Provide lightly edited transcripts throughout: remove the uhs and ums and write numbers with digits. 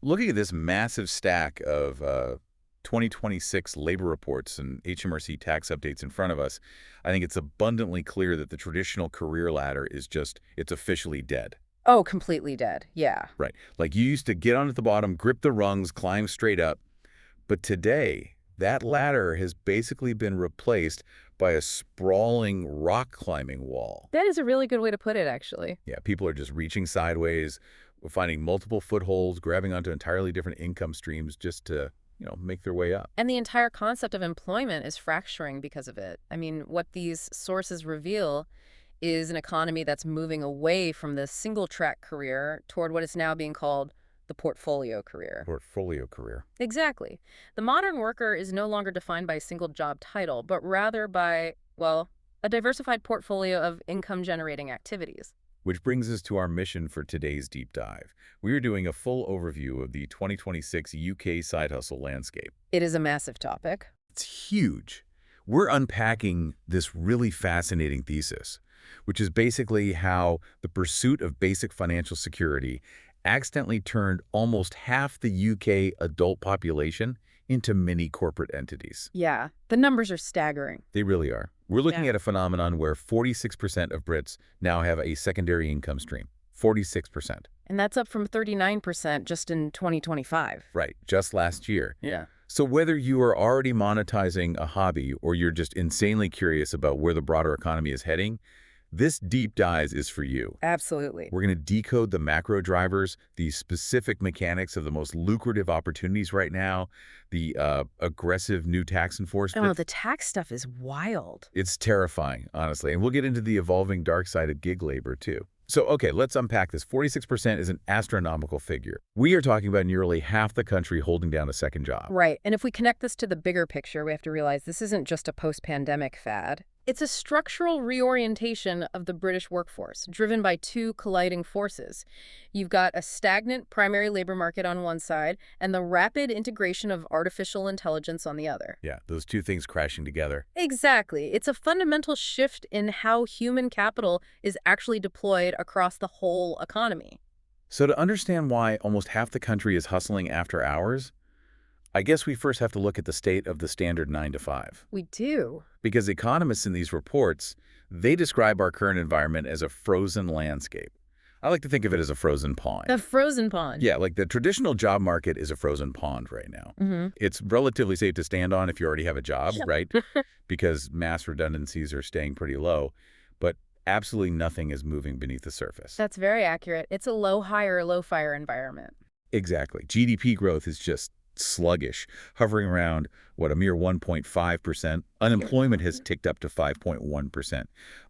looking at this massive stack of 2026 labor reports and HMRC tax updates in front of us, I think it's abundantly clear that the traditional career ladder is it's officially dead. Oh, completely dead. Yeah. Right. Like you used to get on at the bottom, grip the rungs, climb straight up. But today, that ladder has basically been replaced by a sprawling rock climbing wall. That is a really good way to put it, actually. Yeah, people are just reaching sideways, finding multiple footholds, grabbing onto entirely different income streams just to, make their way up. And the entire concept of employment is fracturing because of it. I mean, what these sources reveal is an economy that's moving away from the single-track career toward what is now being called the portfolio career. Portfolio career. Exactly. The modern worker is no longer defined by a single job title, but rather by, well, a diversified portfolio of income-generating activities. Which brings us to our mission for today's deep dive. We are doing a full overview of the 2026 UK side hustle landscape. It is a massive topic. It's huge. We're unpacking this really fascinating thesis, which is basically how the pursuit of basic financial security accidentally turned almost half the UK adult population into mini corporate entities. Yeah, the numbers are staggering. They really are. We're looking at a phenomenon where 46% of Brits now have a secondary income stream. 46%. And that's up from 39% just in 2025. Right, just last year. Yeah. So whether you are already monetizing a hobby or you're just insanely curious about where the broader economy is heading, this deep dive is for you. Absolutely. We're going to decode the macro drivers, the specific mechanics of the most lucrative opportunities right now, the aggressive new tax enforcement. Oh, the tax stuff is wild. It's terrifying, honestly. And we'll get into the evolving dark side of gig labor, too. So, okay, let's unpack this. 46% is an astronomical figure. We are talking about nearly half the country holding down a second job. Right. And if we connect this to the bigger picture, we have to realize this isn't just a post-pandemic fad. It's a structural reorientation of the British workforce, driven by two colliding forces. You've got a stagnant primary labor market on one side and the rapid integration of artificial intelligence on the other. Yeah, those two things crashing together. Exactly. It's a fundamental shift in how human capital is actually deployed across the whole economy. So to understand why almost half the country is hustling after hours, I guess we first have to look at the state of the standard 9 to 5. We do. Because economists in these reports, they describe our current environment as a frozen landscape. I like to think of it as a frozen pond. A frozen pond. Yeah, like the traditional job market is a frozen pond right now. Mm-hmm. It's relatively safe to stand on if you already have a job, right? Because mass redundancies are staying pretty low. But absolutely nothing is moving beneath the surface. That's very accurate. It's a low-high or low-fire environment. Exactly. GDP growth is just sluggish, hovering around, a mere 1.5%. Unemployment has ticked up to 5.1%.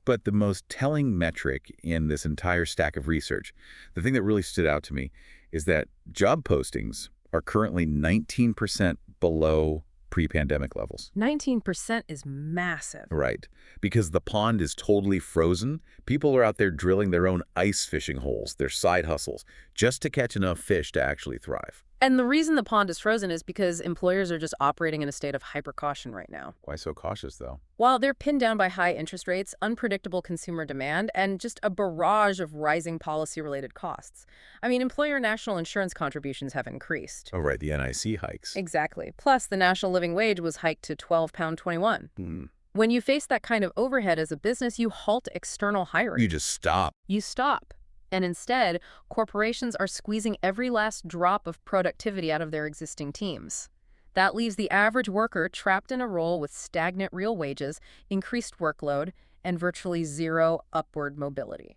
But the most telling metric in this entire stack of research, the thing that really stood out to me, is that job postings are currently 19% below pre-pandemic levels. 19% is massive. Right. Because the pond is totally frozen, people are out there drilling their own ice fishing holes, their side hustles, just to catch enough fish to actually thrive. And the reason the pond is frozen is because employers are just operating in a state of hyper-caution right now. Why so cautious, though? While they're pinned down by high interest rates, unpredictable consumer demand, and just a barrage of rising policy-related costs. I mean, employer national insurance contributions have increased. Oh, right, the NIC hikes. Exactly. Plus, the national living wage was hiked to £12.21. When you face that kind of overhead as a business, you halt external hiring. You just stop. You stop. And instead, corporations are squeezing every last drop of productivity out of their existing teams. That leaves the average worker trapped in a role with stagnant real wages, increased workload, and virtually zero upward mobility.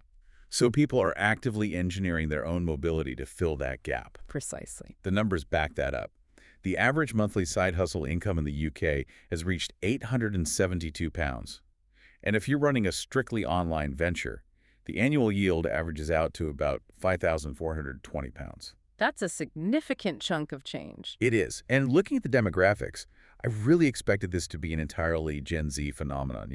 So people are actively engineering their own mobility to fill that gap. Precisely. The numbers back that up. The average monthly side hustle income in the UK has reached £872. And if you're running a strictly online venture, the annual yield averages out to about £5,420. That's a significant chunk of change. It is. And looking at the demographics, I really expected this to be an entirely Gen Z phenomenon,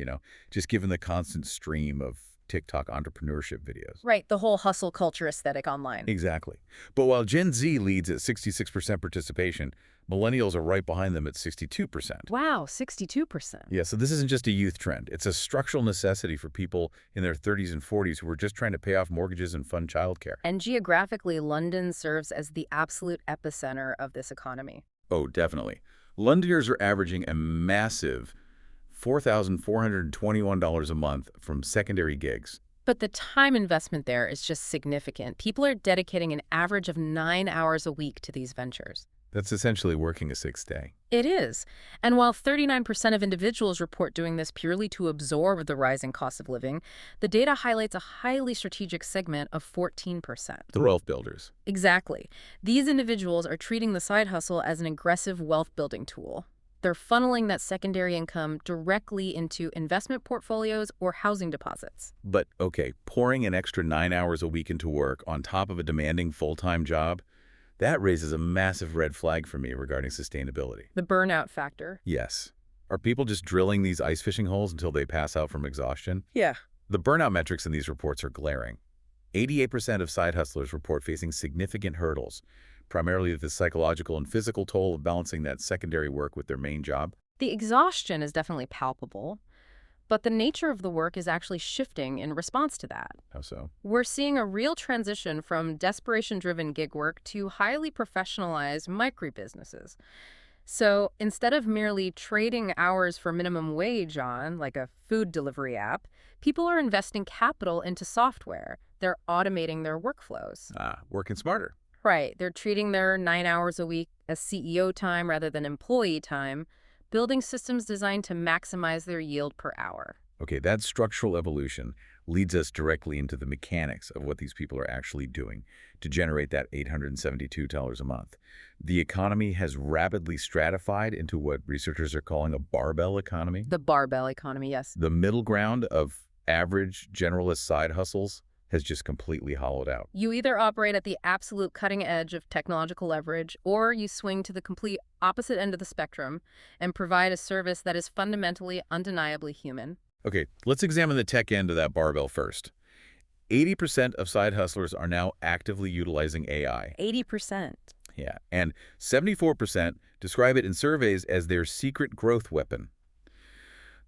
just given the constant stream of TikTok entrepreneurship videos. Right, the whole hustle culture aesthetic online. Exactly. But while Gen Z leads at 66% participation, millennials are right behind them at 62%. Wow, 62%. Yeah, so this isn't just a youth trend. It's a structural necessity for people in their 30s and 40s who are just trying to pay off mortgages and fund childcare. And geographically, London serves as the absolute epicenter of this economy. Oh, definitely. Londoners are averaging a massive $4,421 a month from secondary gigs. But the time investment there is just significant. People are dedicating an average of 9 hours a week to these ventures. That's essentially working a 6th day. It is. And while 39% of individuals report doing this purely to absorb the rising cost of living, the data highlights a highly strategic segment of 14%. The wealth builders. Exactly. These individuals are treating the side hustle as an aggressive wealth-building tool. They're funneling that secondary income directly into investment portfolios or housing deposits. But, okay, pouring an extra 9 hours a week into work on top of a demanding full-time job, that raises a massive red flag for me regarding sustainability. The burnout factor. Yes. Are people just drilling these ice fishing holes until they pass out from exhaustion? Yeah. The burnout metrics in these reports are glaring. 88% of side hustlers report facing significant hurdles, primarily the psychological and physical toll of balancing that secondary work with their main job. The exhaustion is definitely palpable, but the nature of the work is actually shifting in response to that. How so? We're seeing a real transition from desperation-driven gig work to highly professionalized micro-businesses. So instead of merely trading hours for minimum wage on, like a food delivery app, people are investing capital into software. They're automating their workflows. Working smarter. Right. They're treating their 9 hours a week as CEO time rather than employee time, building systems designed to maximize their yield per hour. Okay, that structural evolution leads us directly into the mechanics of what these people are actually doing to generate that $872 a month. The economy has rapidly stratified into what researchers are calling a barbell economy. The barbell economy, yes. The middle ground of average generalist side hustles has just completely hollowed out. You either operate at the absolute cutting edge of technological leverage, or you swing to the complete opposite end of the spectrum and provide a service that is fundamentally, undeniably human. Okay, let's examine the tech end of that barbell first. 80% of side hustlers are now actively utilizing AI. 80%. Yeah, and 74% describe it in surveys as their secret growth weapon.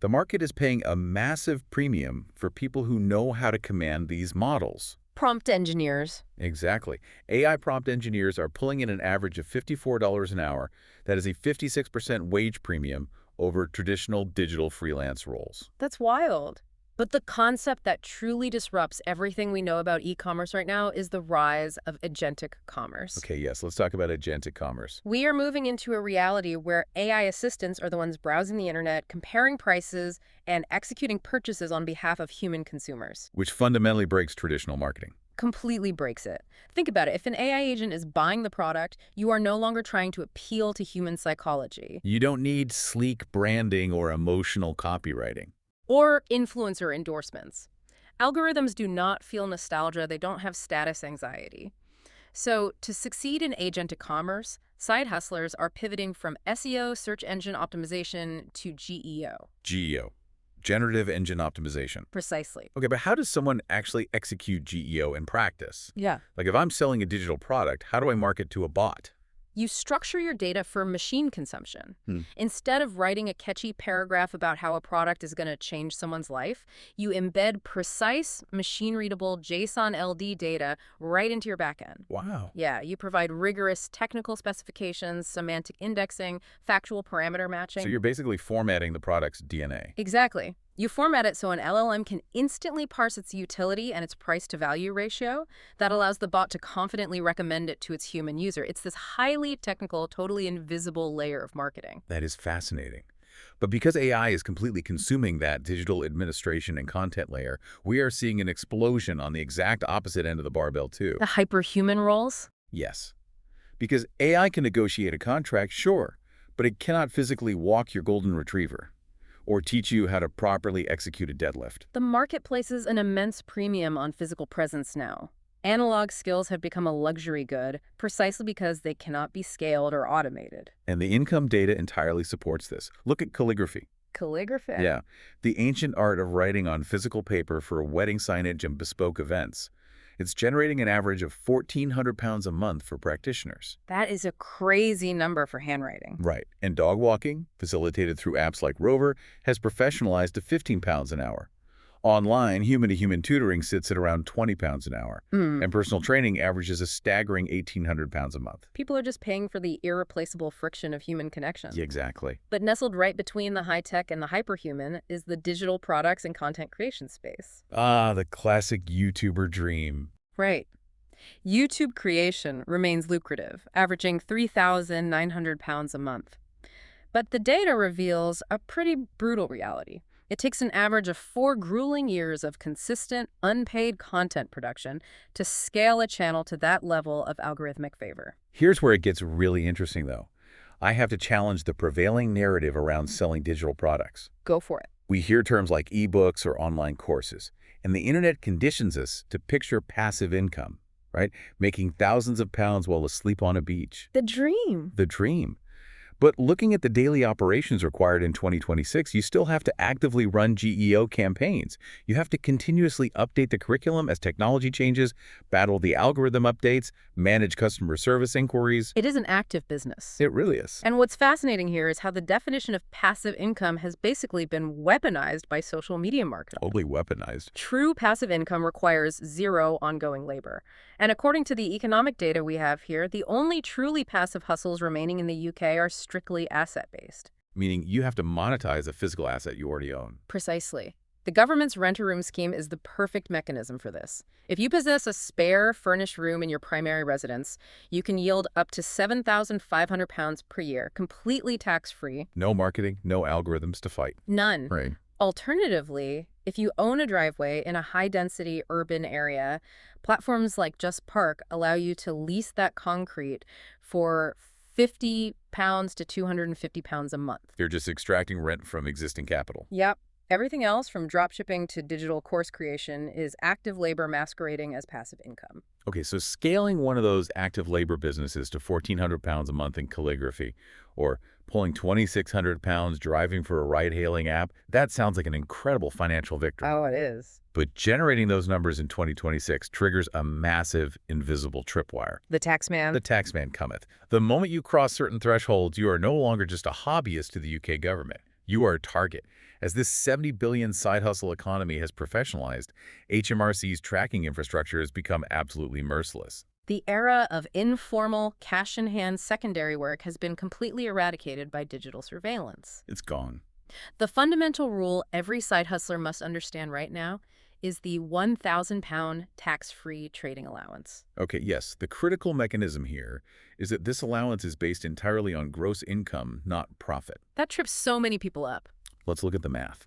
The market is paying a massive premium for people who know how to command these models. Prompt engineers. Exactly. AI prompt engineers are pulling in an average of $54 an hour. That is a 56% wage premium over traditional digital freelance roles. That's wild. But the concept that truly disrupts everything we know about e-commerce right now is the rise of agentic commerce. Okay, yes, let's talk about agentic commerce. We are moving into a reality where AI assistants are the ones browsing the internet, comparing prices, and executing purchases on behalf of human consumers. Which fundamentally breaks traditional marketing. Completely breaks it. Think about it. If an AI agent is buying the product, you are no longer trying to appeal to human psychology. You don't need sleek branding or emotional copywriting. Or influencer endorsements. Algorithms do not feel nostalgia. They don't have status anxiety. So to succeed in agentic commerce, side hustlers are pivoting from SEO, search engine optimization, to GEO. GEO. Generative Engine Optimization. Precisely. Okay, but how does someone actually execute GEO in practice? Yeah. Like if I'm selling a digital product, how do I market to a bot? You structure your data for machine consumption. Instead of writing a catchy paragraph about how a product is going to change someone's life, you embed precise, machine-readable JSON LD data right into your backend. Wow. Yeah, you provide rigorous technical specifications, semantic indexing, factual parameter matching. So you're basically formatting the product's DNA. Exactly. You format it so an LLM can instantly parse its utility and its price-to-value ratio. That allows the bot to confidently recommend it to its human user. It's this highly technical, totally invisible layer of marketing. That is fascinating. But because AI is completely consuming that digital administration and content layer, we are seeing an explosion on the exact opposite end of the barbell too. The hyperhuman roles? Yes. Because AI can negotiate a contract, sure, but it cannot physically walk your golden retriever or teach you how to properly execute a deadlift. The market places an immense premium on physical presence now. Analog skills have become a luxury good precisely because they cannot be scaled or automated. And the income data entirely supports this. Look at calligraphy. Calligraphy? Yeah, the ancient art of writing on physical paper for wedding signage and bespoke events. It's generating an average of 1,400 pounds a month for practitioners. That is a crazy number for handwriting. Right. And dog walking, facilitated through apps like Rover, has professionalized to 15 pounds an hour. Online, human-to-human tutoring sits at around 20 pounds an hour, Mm. and personal training averages a staggering 1,800 pounds a month. People are just paying for the irreplaceable friction of human connection. Yeah, exactly. But nestled right between the high-tech and the hyperhuman is the digital products and content creation space. Ah, the classic YouTuber dream. Right. YouTube creation remains lucrative, averaging 3,900 pounds a month. But the data reveals a pretty brutal reality. It takes an average of 4 grueling years of consistent, unpaid content production to scale a channel to that level of algorithmic favor. Here's where it gets really interesting, though. I have to challenge the prevailing narrative around selling digital products. Go for it. We hear terms like ebooks or online courses, and the internet conditions us to picture passive income, right? Making thousands of pounds while asleep on a beach. The dream. The dream. But looking at the daily operations required in 2026, you still have to actively run GEO campaigns. You have to continuously update the curriculum as technology changes, battle the algorithm updates, manage customer service inquiries. It is an active business. It really is. And what's fascinating here is how the definition of passive income has basically been weaponized by social media marketing. Totally weaponized. True passive income requires zero ongoing labor. And according to the economic data we have here, the only truly passive hustles remaining in the UK are strictly asset-based. Meaning you have to monetize a physical asset you already own. Precisely. The government's rent-a-room scheme is the perfect mechanism for this. If you possess a spare, furnished room in your primary residence, you can yield up to £7,500 per year, completely tax-free. No marketing, no algorithms to fight. None. Right. Alternatively, if you own a driveway in a high-density urban area, platforms like Just Park allow you to lease that concrete for £50 to £250 a month. They're just extracting rent from existing capital. Yep. Everything else, from dropshipping to digital course creation, is active labor masquerading as passive income. Okay, so scaling one of those active labor businesses to 1,400 pounds a month in calligraphy, or pulling 2,600 pounds driving for a ride-hailing app, that sounds like an incredible financial victory. Oh, it is. But generating those numbers in 2026 triggers a massive invisible tripwire. The tax man. The tax man cometh. The moment you cross certain thresholds, you are no longer just a hobbyist to the UK government. You are a target. As this 70 billion side hustle economy has professionalized, HMRC's tracking infrastructure has become absolutely merciless. The era of informal, cash-in-hand secondary work has been completely eradicated by digital surveillance. It's gone. The fundamental rule every side hustler must understand right now is the £1,000 tax-free trading allowance. Okay, yes, the critical mechanism here is that this allowance is based entirely on gross income, not profit. That trips so many people up. Let's look at the math.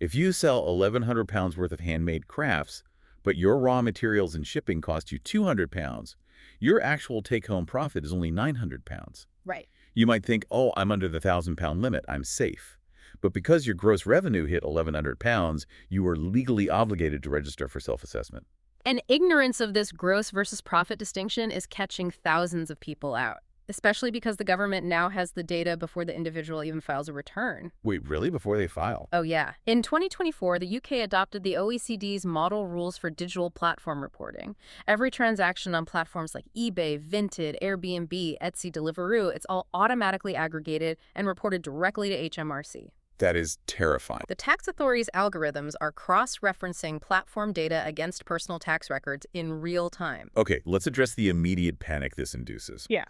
If you sell 1,100 pounds worth of handmade crafts, but your raw materials and shipping cost you 200 pounds, your actual take-home profit is only 900 pounds. Right. You might think, oh, I'm under the 1,000-pound limit, I'm safe. But because your gross revenue hit 1,100 pounds, you are legally obligated to register for self-assessment. And ignorance of this gross versus profit distinction is catching thousands of people out, especially because the government now has the data before the individual even files a return. Wait, really? Before they file? Oh, yeah. In 2024, the UK adopted the OECD's model rules for digital platform reporting. Every transaction on platforms like eBay, Vinted, Airbnb, Etsy, Deliveroo, it's all automatically aggregated and reported directly to HMRC. That is terrifying. The tax authority's algorithms are cross-referencing platform data against personal tax records in real time. Okay, let's address the immediate panic this induces. Yeah.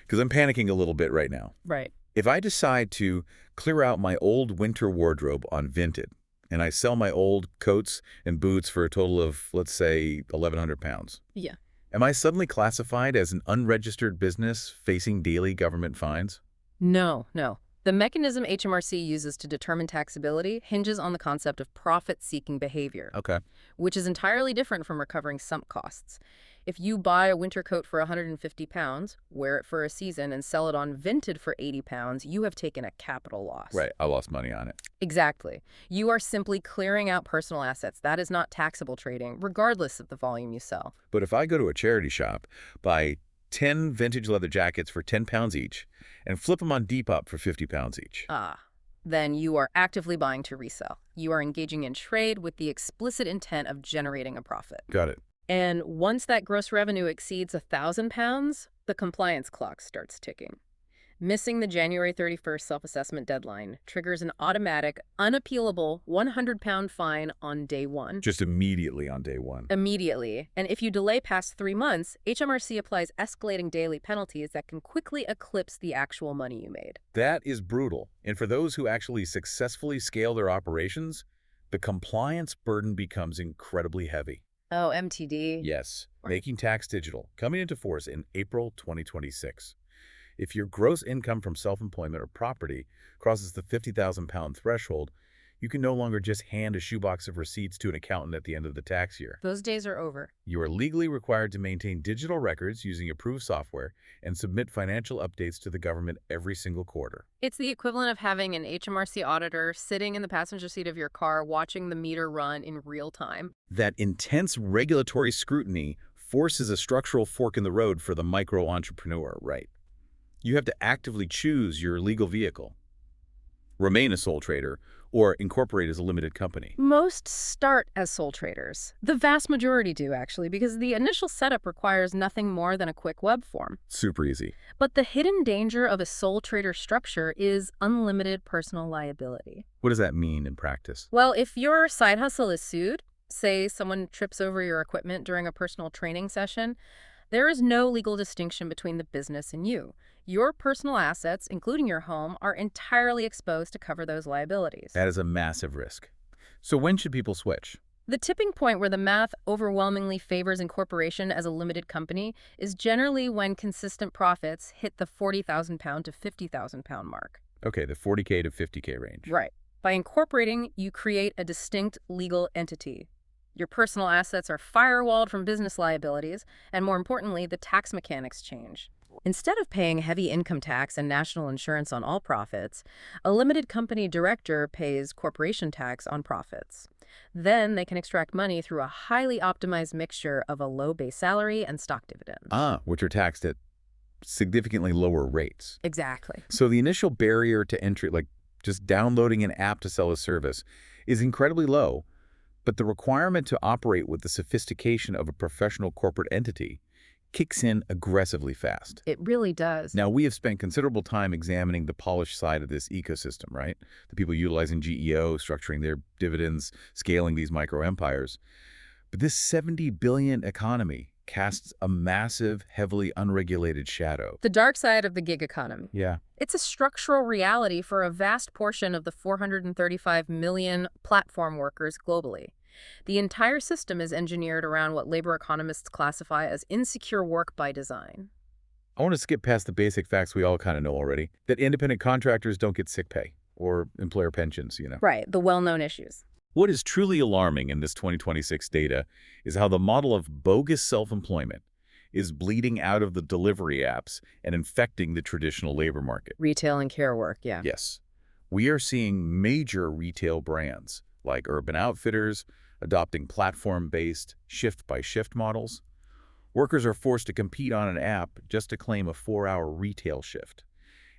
Because I'm panicking a little bit right now. Right. If I decide to clear out my old winter wardrobe on Vinted, and I sell my old coats and boots for a total of, let's say, 1,100 pounds. Yeah. Am I suddenly classified as an unregistered business facing daily government fines? No. The mechanism HMRC uses to determine taxability hinges on the concept of profit-seeking behavior, Okay. which is entirely different from recovering sunk costs. If you buy a winter coat for 150 pounds, wear it for a season, and sell it on Vinted for 80 pounds, you have taken a capital loss. Right, I lost money on it. Exactly. You are simply clearing out personal assets. That is not taxable trading, regardless of the volume you sell. But if I go to a charity shop, buy 10 vintage leather jackets for 10 pounds each, and flip them on Depop for 50 pounds each. then you are actively buying to resell. You are engaging in trade with the explicit intent of generating a profit. Got it. And once that gross revenue exceeds £1,000, the compliance clock starts ticking. Missing the January 31st self-assessment deadline triggers an automatic, unappealable £100 fine on day one. Just immediately on day one. Immediately. And if you delay past 3 months, HMRC applies escalating daily penalties that can quickly eclipse the actual money you made. That is brutal. And for those who actually successfully scale their operations, the compliance burden becomes incredibly heavy. Oh, MTD. Yes, making tax digital, coming into force in April 2026. If your gross income from self-employment or property crosses the £50,000 threshold, you can no longer just hand a shoebox of receipts to an accountant at the end of the tax year. Those days are over. You are legally required to maintain digital records using approved software and submit financial updates to the government every single quarter. It's the equivalent of having an HMRC auditor sitting in the passenger seat of your car watching the meter run in real time. That intense regulatory scrutiny forces a structural fork in the road for the micro-entrepreneur, right? You have to actively choose your legal vehicle, remain a sole trader, or incorporate as a limited company. Most start as sole traders. The vast majority do, actually, because the initial setup requires nothing more than a quick web form. Super easy. But the hidden danger of a sole trader structure is unlimited personal liability. What does that mean in practice? Well, if your side hustle is sued, say someone trips over your equipment during a personal training session, there is no legal distinction between the business and you. Your personal assets, including your home, are entirely exposed to cover those liabilities. That is a massive risk. So when should people switch? The tipping point where the math overwhelmingly favors incorporation as a limited company is generally when consistent profits hit the £40,000 to £50,000 mark. Okay, the 40K to 50K range. Right. By incorporating, you create a distinct legal entity. Your personal assets are firewalled from business liabilities, and more importantly, the tax mechanics change. Instead of paying heavy income tax and national insurance on all profits, a limited company director pays corporation tax on profits. Then they can extract money through a highly optimized mixture of a low base salary and stock dividends. Which are taxed at significantly lower rates. Exactly. So the initial barrier to entry, like just downloading an app to sell a service, is incredibly low, but the requirement to operate with the sophistication of a professional corporate entity kicks in aggressively fast. It really does. Now, we have spent considerable time examining the polished side of this ecosystem, right? The people utilizing GEO, structuring their dividends, scaling these micro-empires. But this $70 billion economy casts a massive, heavily unregulated shadow. The dark side of the gig economy. Yeah. It's a structural reality for a vast portion of the 435 million platform workers globally. The entire system is engineered around what labor economists classify as insecure work by design. I want to skip past the basic facts we all kind of know already, that independent contractors don't get sick pay or employer pensions, Right, the well-known issues. What is truly alarming in this 2026 data is how the model of bogus self-employment is bleeding out of the delivery apps and infecting the traditional labor market. Retail and care work, yeah. Yes. We are seeing major retail brands like Urban Outfitters adopting platform-based shift-by-shift models. Workers are forced to compete on an app just to claim a 4-hour retail shift.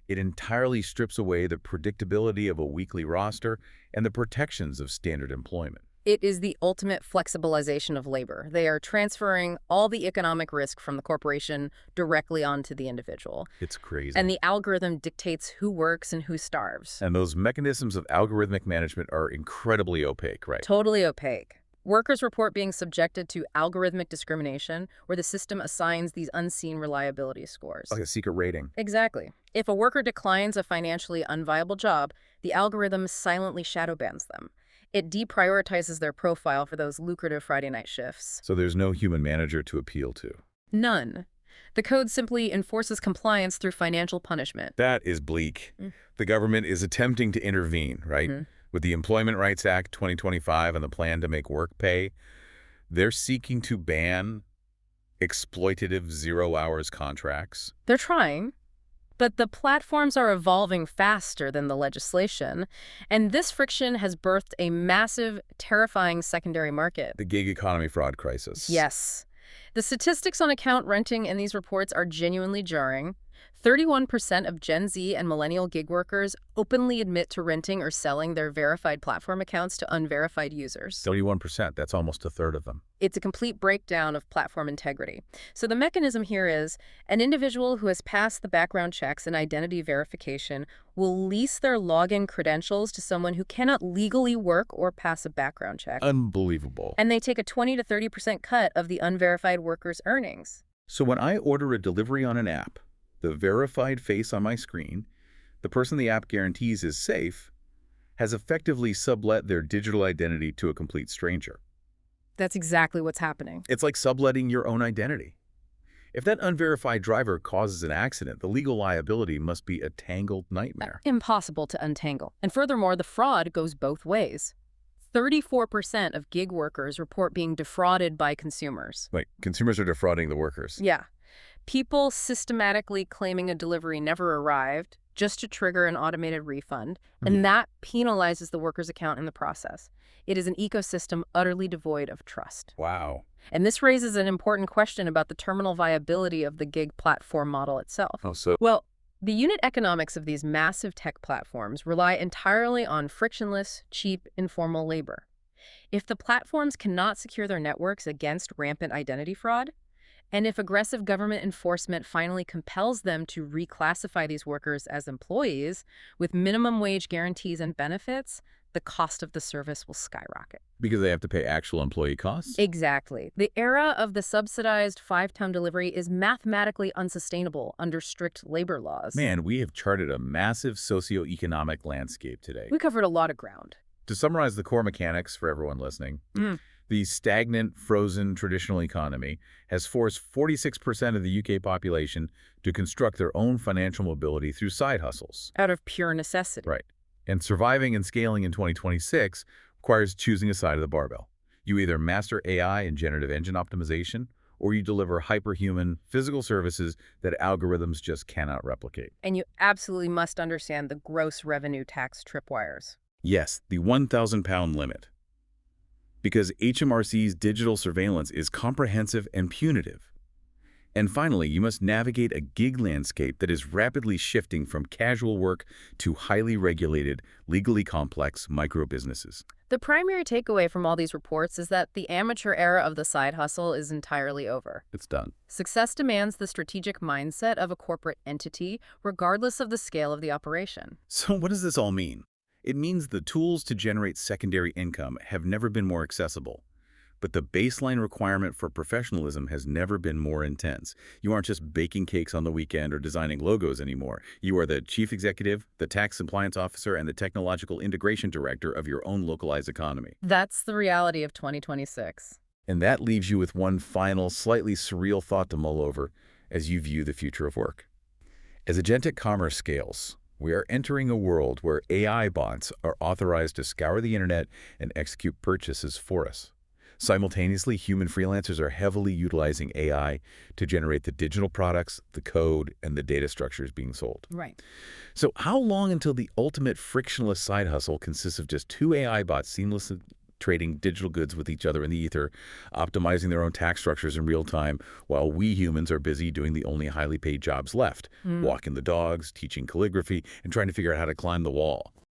It entirely strips away the predictability of a weekly roster and the protections of standard employment. It is the ultimate flexibilization of labor. They are transferring all the economic risk from the corporation directly onto the individual. It's crazy. And the algorithm dictates who works and who starves. And those mechanisms of algorithmic management are incredibly opaque, right? Totally opaque. Workers report being subjected to algorithmic discrimination, where the system assigns these unseen reliability scores. Like a secret rating. Exactly. If a worker declines a financially unviable job, the algorithm silently shadow bans them. It deprioritizes their profile for those lucrative Friday night shifts. So there's no human manager to appeal to. None. The code simply enforces compliance through financial punishment. That is bleak. The government is attempting to intervene, right? With the Employment Rights Act 2025 and the plan to make work pay, they're seeking to ban exploitative 0-hours contracts. They're trying. But the platforms are evolving faster than the legislation, and this friction has birthed a massive, terrifying secondary market. The gig economy fraud crisis. Yes. The statistics on account renting in these reports are genuinely jarring. 31% of Gen Z and millennial gig workers openly admit to renting or selling their verified platform accounts to unverified users. 31%, that's almost a third of them. It's a complete breakdown of platform integrity. So the mechanism here is an individual who has passed the background checks and identity verification will lease their login credentials to someone who cannot legally work or pass a background check. Unbelievable. And they take a 20 to 30% cut of the unverified worker's earnings. So when I order a delivery on an app, the verified face on my screen, the person the app guarantees is safe, has effectively sublet their digital identity to a complete stranger. That's exactly what's happening. It's like subletting your own identity. If that unverified driver causes an accident, the legal liability must be a tangled nightmare. Impossible to untangle. And furthermore, the fraud goes both ways. 34% of gig workers report being defrauded by consumers. Like, consumers are defrauding the workers. Yeah. People systematically claiming a delivery never arrived just to trigger an automated refund, and that penalizes the worker's account in the process. It is an ecosystem utterly devoid of trust. Wow. And this raises an important question about the terminal viability of the gig platform model itself. Well, the unit economics of these massive tech platforms rely entirely on frictionless, cheap, informal labor. If the platforms cannot secure their networks against rampant identity fraud, and if aggressive government enforcement finally compels them to reclassify these workers as employees with minimum wage guarantees and benefits, the cost of the service will skyrocket. Because they have to pay actual employee costs? Exactly. The era of the subsidized 5-ton delivery is mathematically unsustainable under strict labor laws. Man, we have charted a massive socioeconomic landscape today. We covered a lot of ground. To summarize the core mechanics for everyone listening, the stagnant, frozen traditional economy has forced 46% of the UK population to construct their own financial mobility through side hustles. Out of pure necessity. Right. And surviving and scaling in 2026 requires choosing a side of the barbell. You either master AI and generative engine optimization, or you deliver hyperhuman physical services that algorithms just cannot replicate. And you absolutely must understand the gross revenue tax tripwires. Yes, the £1,000 limit. Because HMRC's digital surveillance is comprehensive and punitive. And finally, you must navigate a gig landscape that is rapidly shifting from casual work to highly regulated, legally complex micro-businesses. The primary takeaway from all these reports is that the amateur era of the side hustle is entirely over. It's done. Success demands the strategic mindset of a corporate entity, regardless of the scale of the operation. So what does this all mean? It means the tools to generate secondary income have never been more accessible. But the baseline requirement for professionalism has never been more intense. You aren't just baking cakes on the weekend or designing logos anymore. You are the chief executive, the tax compliance officer, and the technological integration director of your own localized economy. That's the reality of 2026. And that leaves you with one final, slightly surreal thought to mull over as you view the future of work. As agentic commerce scales, we are entering a world where AI bots are authorized to scour the internet and execute purchases for us. Simultaneously, human freelancers are heavily utilizing AI to generate the digital products, the code, and the data structures being sold. Right. So how long until the ultimate frictionless side hustle consists of just two AI bots seamlessly trading digital goods with each other in the ether, optimizing their own tax structures in real time, while we humans are busy doing the only highly paid jobs left, walking the dogs, teaching calligraphy, and trying to figure out how to climb the wall?